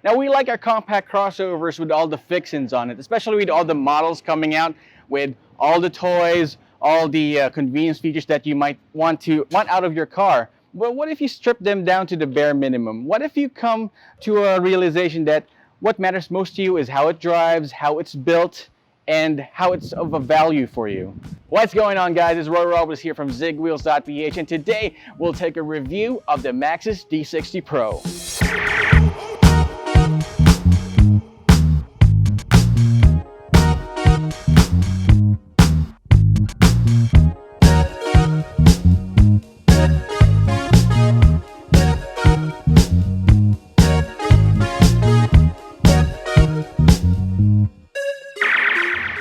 Now, we like our compact crossovers with all the fixins on it, especially with all the models coming out with all the toys, all the convenience features that you might want out of your car. But what if you strip them down to the bare minimum? What if you come to a realization that what matters most to you is how it drives, how it's built, and how it's of a value for you? What's going on, guys? It's Roy Robles here from Zigwheels.Ph, and today we'll take a review of the Maxus D60 Pro.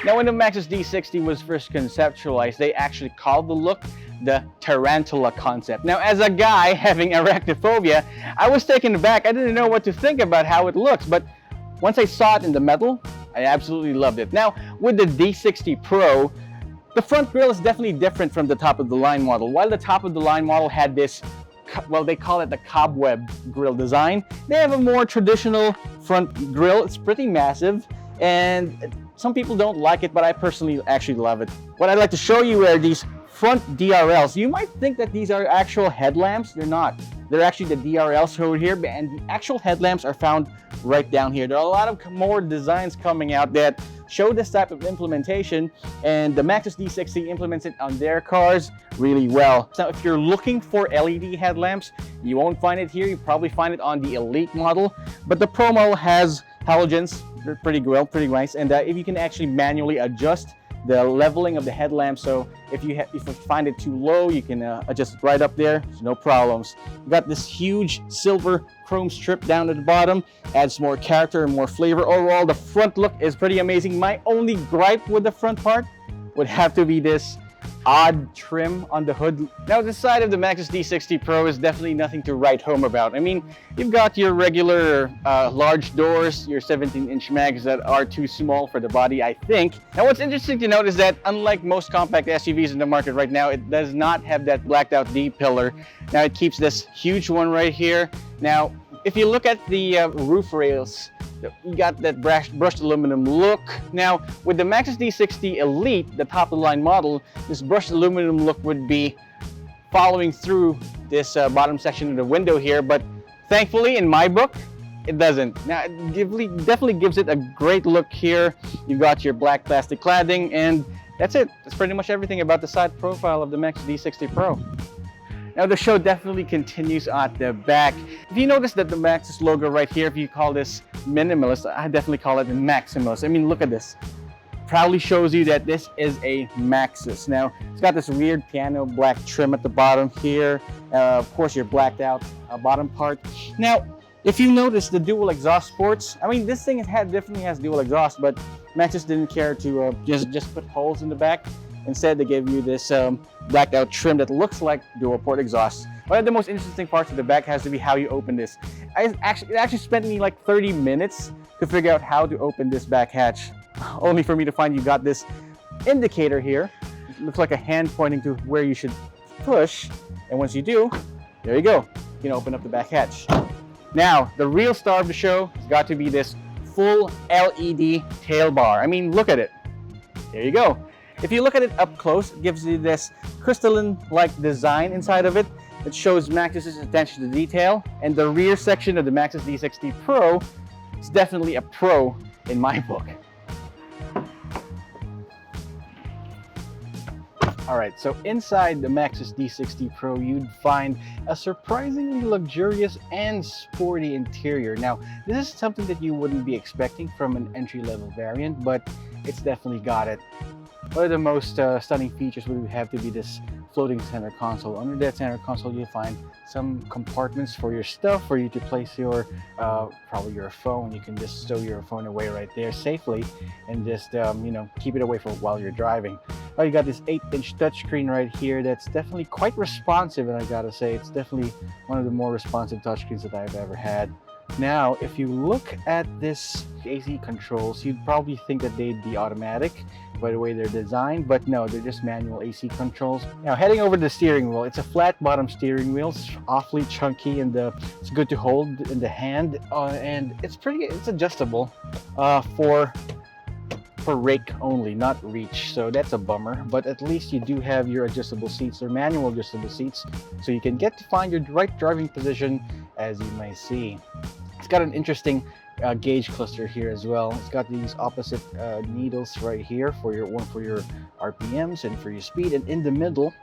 Now, when the Maxus D60 was first conceptualized, they actually called the look the tarantula concept. Now, as a guy having arachnophobia, I was taken aback. I didn't know what to think about how it looks, but once I saw it in the metal, I absolutely loved it. Now, with the D60 Pro, the front grille is definitely different from the top of the line model. While the top of the line model had this, well, they call it the cobweb grille design, they have a more traditional front grille. It's pretty massive, and some people don't like it, but I personally actually love it. What I'd like to show you are these front DRLs. You might think that these are actual headlamps. They're not. They're actually the DRLs over here, and the actual headlamps are found right down here. There are a lot of more designs coming out that show this type of implementation, and the Maxus D60 implements it on their cars really well. Now, if you're looking for LED headlamps, you won't find it here. You probably find it on the Elite model, but the Pro model has halogens. They're pretty well, pretty nice, and if you can actually manually adjust the leveling of the headlamp, so if you find it too low, you can adjust it right up there. There's no problems. You got this huge silver chrome strip down at the bottom, adds more character and more flavor. Overall, the front look is pretty amazing. My only gripe with the front part would have to be this odd trim on the hood. Now, the side of the Maxus D60 Pro is definitely nothing to write home about. I mean, you've got your regular large doors, your 17-inch mags that are too small for the body, I think. Now, what's interesting to note is that unlike most compact SUVs in the market right now, it does not have that blacked out D-pillar. Now, it keeps this huge one right here. Now, if you look at the roof rails, you got that brushed aluminum look. Now, with the Maxus D60 Elite, the top-of-the-line model, this brushed aluminum look would be following through this bottom section of the window here, but thankfully, in my book, it doesn't. Now, it definitely gives it a great look here. You've got your black plastic cladding, and that's it. That's pretty much everything about the side profile of the Maxus D60 Pro. Now, the show definitely continues at the back. If you notice that the Maxus logo right here, if you call this minimalist, I definitely call it maximalist. I mean, look at this. Proudly shows you that this is a Maxus. Now, it's got this weird piano black trim at the bottom here. Of course, your blacked out bottom part. Now, if you notice the dual exhaust ports, I mean, this thing definitely has dual exhaust, but Maxus didn't care to just put holes in the back. Instead, they gave you this blacked out trim that looks like dual port exhaust. One of the most interesting parts of the back has to be how you open this. It actually spent me like 30 minutes to figure out how to open this back hatch, only for me to find you got this indicator here. It looks like a hand pointing to where you should push, and once you do, there you go. You can open up the back hatch. Now, the real star of the show has got to be this full LED tail bar. I mean, look at it. There you go. If you look at it up close, it gives you this crystalline-like design inside of it. It shows Maxus's attention to detail, and the rear section of the Maxus D60 Pro is definitely a pro in my book. All right, so inside the Maxus D60 Pro, you'd find a surprisingly luxurious and sporty interior. Now, this is something that you wouldn't be expecting from an entry-level variant, but it's definitely got it. One of the most stunning features would have to be this floating center console. Under that center console, you'll find some compartments for your stuff, for you to place your, probably your phone. You can just stow your phone away right there safely and just, you know, keep it away for while you're driving. Oh, you got this 8-inch touchscreen right here that's definitely quite responsive, and I gotta say, it's definitely one of the more responsive touchscreens that I've ever had. Now, if you look at this AC controls, you'd probably think that they'd be automatic by the way they're designed, but no, they're just manual AC controls. Now, heading over to the steering wheel, it's a flat bottom steering wheel. It's awfully chunky and it's good to hold in the hand, and it's adjustable for rake only, not reach, so that's a bummer. But at least you do have your adjustable seats, or manual adjustable seats, so you can get to find your right driving position, as you may see. It's got an interesting gauge cluster here as well. It's got these opposite needles right here for your RPMs and for your speed, and in the middle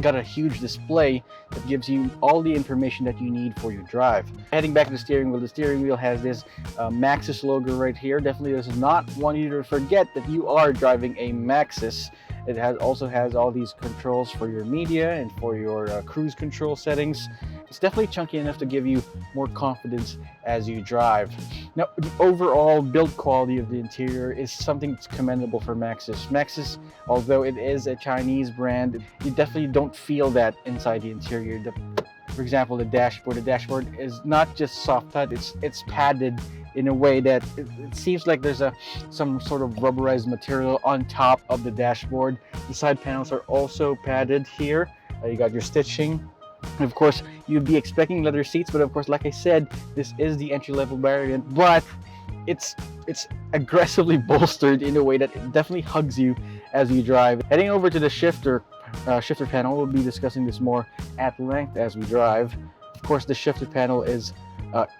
got a huge display that gives you all the information that you need for your drive. Heading back to the steering wheel has this Maxus logo right here. Definitely does not want you to forget that you are driving a Maxus. It also has all these controls for your media and for your cruise control settings. It's definitely chunky enough to give you more confidence as you drive. Now, the overall build quality of the interior is something that's commendable for Maxus. Maxus, although it is a Chinese brand, you definitely don't feel that inside the interior. For example, the dashboard is not just soft touch, it's padded in a way that it seems like there's some sort of rubberized material on top of the dashboard. The side panels are also padded here. You got your stitching. And of course, you'd be expecting leather seats, but of course, like I said, this is the entry-level variant, but it's aggressively bolstered in a way that it definitely hugs you as you drive. Heading over to the shifter panel, we'll be discussing this more at length as we drive. Of course, the shifter panel is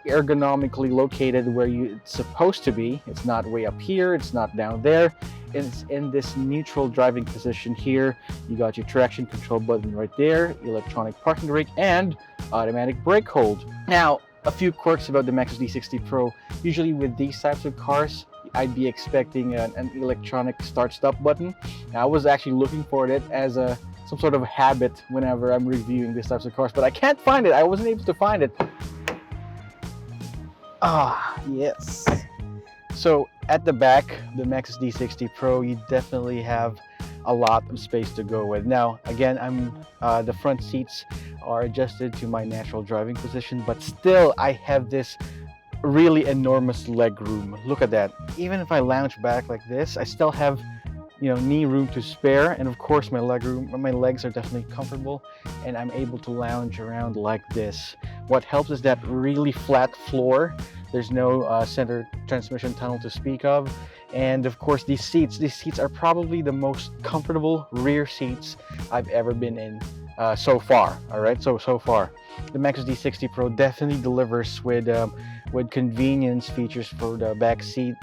ergonomically located where it's supposed to be. It's not way up here, it's not down there. It's in this neutral driving position here. You got your traction control button right there, electronic parking brake, and automatic brake hold. Now, a few quirks about the Maxus D60 Pro. Usually with these types of cars, I'd be expecting an electronic start-stop button. Now, I was actually looking for it as some sort of habit whenever I'm reviewing these types of cars, but I can't find it. I wasn't able to find it. Ah, yes. So at the back, the Maxus D60 Pro, you definitely have a lot of space to go with. Now, again, the front seats are adjusted to my natural driving position, but still I have this really enormous leg room. Look at that. Even if I lounge back like this, I still have knee room to spare, and of course my legs are definitely comfortable, and I'm able to lounge around like this. What helps is that really flat floor. There's no center transmission tunnel to speak of, and of course these seats are probably the most comfortable rear seats I've ever been in so far. All right, so far the Maxus D60 Pro definitely delivers with convenience features for the back seat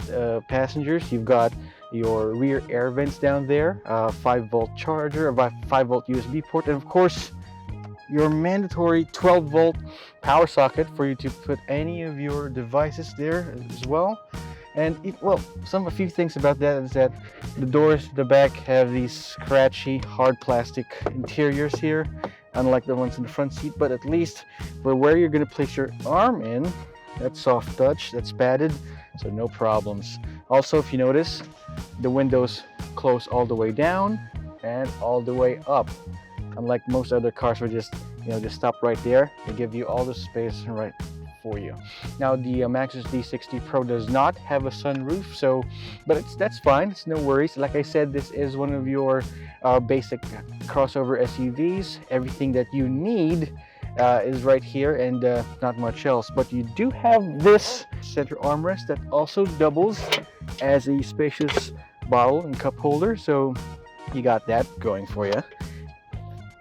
passengers. You've got your rear air vents down there, 5-volt charger, a 5-volt USB port, and of course your mandatory 12-volt power socket for you to put any of your devices there as well. And a few things about that is that the doors to the back have these scratchy hard plastic interiors here, unlike the ones in the front seat, but at least for where you're going to place your arm in, that's soft touch, that's padded, so no problems. Also, if you notice, the windows close all the way down and all the way up. Unlike most other cars where just stop right there, they give you all the space right for you. Now, the Maxus D60 Pro does not have a sunroof, but that's fine. It's no worries. Like I said, this is one of your basic crossover SUVs. Everything that you need is right here, and not much else. But you do have this center armrest that also doubles as a spacious bottle and cup holder, so you got that going for you.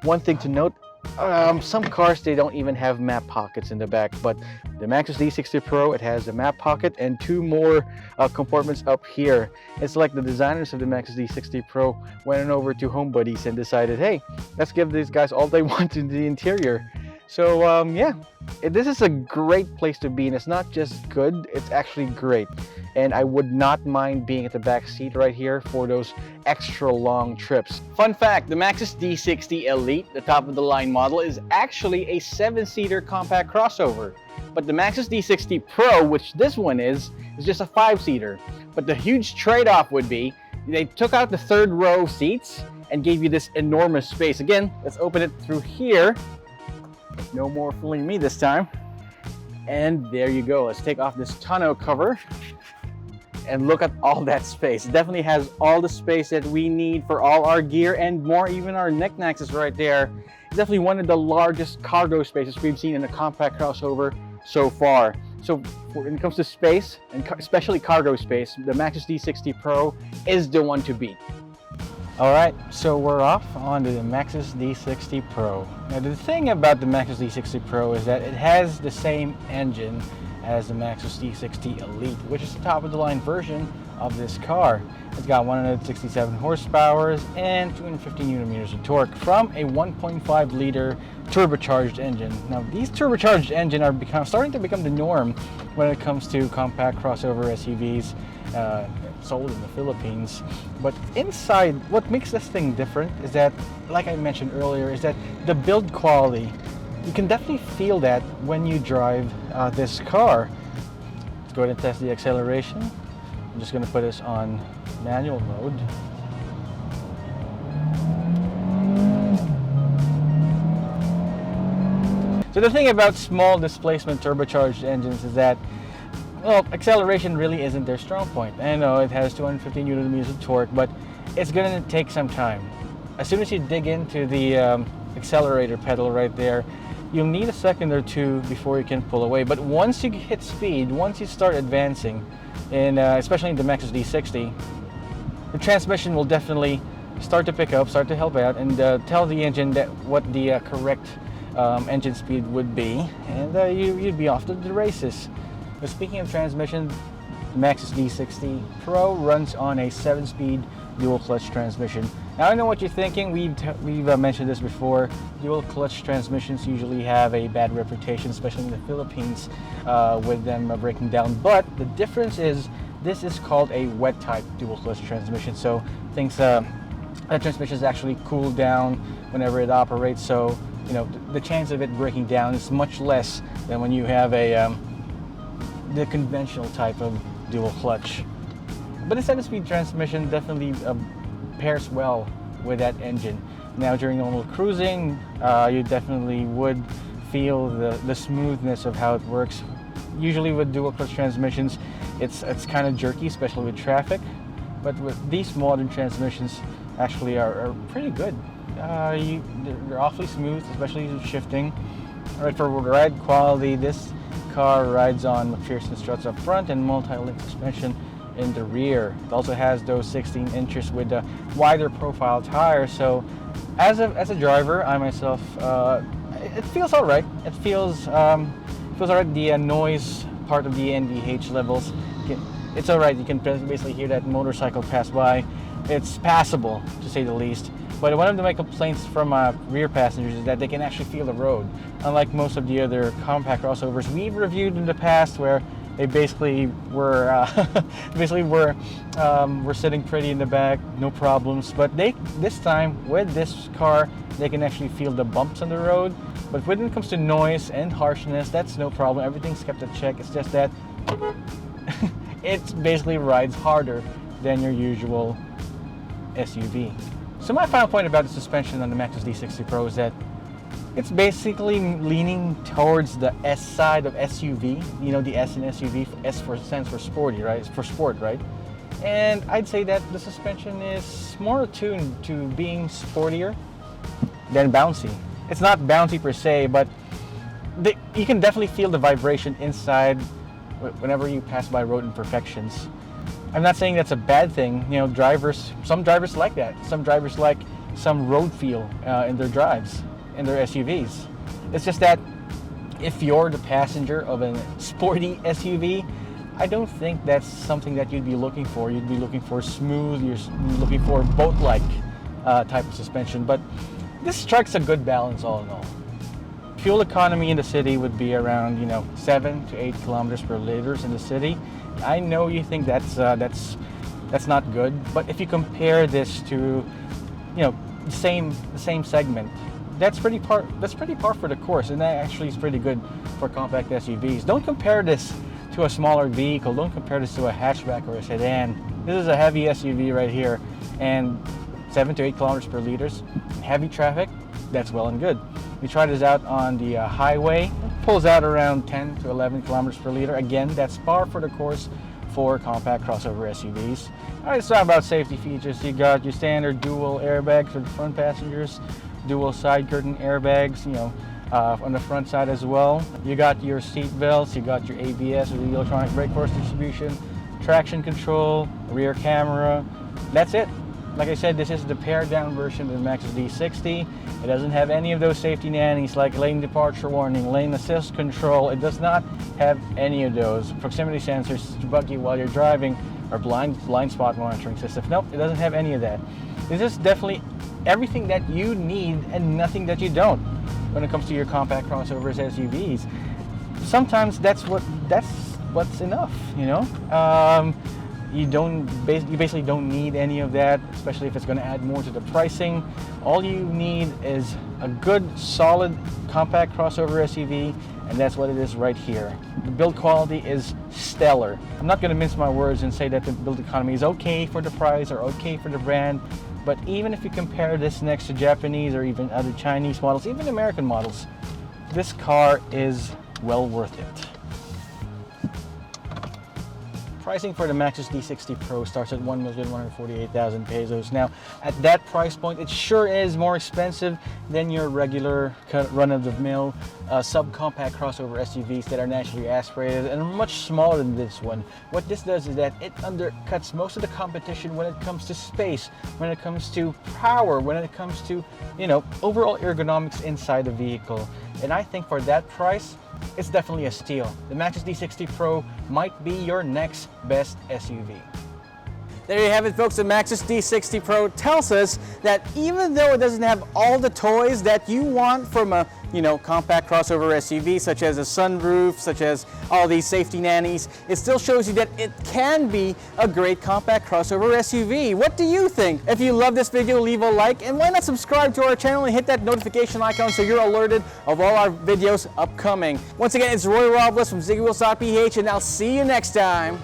One thing to note, some cars, they don't even have map pockets in the back, but the Maxus D60 Pro, it has a map pocket and 2 more compartments up here. It's like the designers of the Maxus D60 Pro went over to Home Buddies and decided, hey, let's give these guys all they want in the interior. So yeah, this is a great place to be, and it's not just good, it's actually great. And I would not mind being at the back seat right here for those extra long trips. Fun fact, the Maxus D60 Elite, the top of the line model, is actually a 7-seater compact crossover. But the Maxus D60 Pro, which this one is just a 5-seater. But the huge trade-off would be, they took out the 3rd row seats and gave you this enormous space. Again, let's open it through here. No more fooling me this time. And there you go. Let's take off this tonneau cover and look at all that space. It definitely has all the space that we need for all our gear and more. Even our knickknacks is right there. It's definitely one of the largest cargo spaces we've seen in a compact crossover so far. So when it comes to space, and especially cargo space, the Maxus D60 Pro is the one to beat. Alright, so we're off on the Maxus D60 Pro. Now the thing about the Maxus D60 Pro is that it has the same engine as the Maxus D60 Elite, which is the top of the line version of this car. It's got 167 horsepower and 250 newton meters of torque from a 1.5 liter turbocharged engine. Now these turbocharged engines are starting to become the norm when it comes to compact crossover SUVs sold in the Philippines. But inside, what makes this thing different is that, like I mentioned earlier, is that the build quality. You can definitely feel that when you drive this car. Let's go ahead and test the acceleration. I'm just going to put this on manual mode. So the thing about small displacement turbocharged engines is that, well, acceleration really isn't their strong point. I know it has 250 newton meters of torque, but it's going to take some time. As soon as you dig into the accelerator pedal right there, you'll need a second or two before you can pull away. But once you hit speed, once you start advancing, and especially in the Maxus D60, the transmission will definitely start to pick up, start to help out, and tell the engine that what the correct engine speed would be, and you'd be off to the races. But speaking of transmission, the Maxus D60 Pro runs on a 7-speed dual clutch transmission. Now I know what you're thinking. We've mentioned this before. Dual clutch transmissions usually have a bad reputation, especially in the Philippines, with them breaking down. But the difference is this is called a wet type dual clutch transmission. So things that transmission is actually cooled down whenever it operates. So you know the chance of it breaking down is much less than when you have the conventional type of dual clutch. But a 7-speed transmission definitely pairs well with that engine. Now during normal cruising, you definitely would feel the smoothness of how it works. Usually with dual clutch transmissions, it's kind of jerky, especially with traffic. But with these modern transmissions, actually are pretty good. They're awfully smooth, especially with shifting. All right, for ride quality, this car rides on McPherson struts up front and multi-link suspension in the rear. It also has those 16 inches with the wider profile tires. So as a driver, I myself, it feels all right. It feels all right. The noise part of the NVH levels, it's all right. You can basically hear that motorcycle pass by. It's passable, to say the least. But one of my complaints from rear passengers is that they can actually feel the road. Unlike most of the other compact crossovers we've reviewed in the past, where they basically were sitting pretty in the back, no problems. But this time with this car, they can actually feel the bumps on the road. But when it comes to noise and harshness, that's no problem. Everything's kept in check. It's just that it basically rides harder than your usual SUV. So my final point about the suspension on the Maxus D60 Pro is that it's basically leaning towards the S side of SUV. You know, the S in SUV, stands for sporty, right? It's for sport, right? And I'd say that the suspension is more attuned to being sportier than bouncy. It's not bouncy per se, but you can definitely feel the vibration inside whenever you pass by road imperfections. I'm not saying that's a bad thing. You know, some drivers like that. Some drivers like some road feel in their drives, in their SUVs. It's just that if you're the passenger of a sporty SUV, I don't think that's something that you'd be looking for. You'd be looking for smooth, you're looking for boat-like type of suspension. But this strikes a good balance all in all. Fuel economy in the city would be around 7 to 8 kilometers per liter in the city. I know you think that's not good, but if you compare this to the same segment, that's pretty par for the course, and that actually is pretty good for compact SUVs. Don't compare this to a smaller vehicle. Don't compare this to a hatchback or a sedan. This is a heavy SUV right here, and 7 to 8 kilometers per liter, heavy traffic, that's well and good. We tried this out on the highway. pulls out around 10 to 11 kilometers per liter. Again, that's par for the course for compact crossover SUVs. All right, let's talk about safety features. You got your standard dual airbags for the front passengers, dual side curtain airbags, on the front side as well. You got your seat belts, you got your ABS or the electronic brake force distribution, traction control, rear camera. That's it. Like I said, this is the pared down version of the Maxus D60. It doesn't have any of those safety nannies like lane departure warning, lane assist control. It does not have any of those. Proximity sensors to bug you while you're driving, or blind spot monitoring system. Nope, it doesn't have any of that. This is definitely everything that you need and nothing that you don't when it comes to your compact crossovers SUVs. Sometimes that's what's enough, you basically don't need any of that, especially if it's going to add more to the pricing. All you need is a good, solid, compact crossover SUV, and that's what it is right here. The build quality is stellar. I'm not going to mince my words and say that the build economy is okay for the price or okay for the brand, but even if you compare this next to Japanese or even other Chinese models, even American models, this car is well worth it. Pricing for the Maxus D60 Pro starts at 1,148,000 pesos. Now, at that price point, it sure is more expensive than your regular run-of-the-mill subcompact crossover SUVs that are naturally aspirated and are much smaller than this one. What this does is that it undercuts most of the competition when it comes to space, when it comes to power, when it comes to, overall ergonomics inside the vehicle. And I think for that price, it's definitely a steal. The Maxus D60 Pro might be your next best SUV. There you have it, folks. The Maxus D60 Pro tells us that even though it doesn't have all the toys that you want from a compact crossover SUV, such as a sunroof, such as all these safety nannies, it still shows you that it can be a great compact crossover SUV. What do you think? If you love this video, leave a like, and why not subscribe to our channel and hit that notification icon so you're alerted of all our videos upcoming. Once again, it's Roy Robles from Zigwheels.Ph, and I'll see you next time.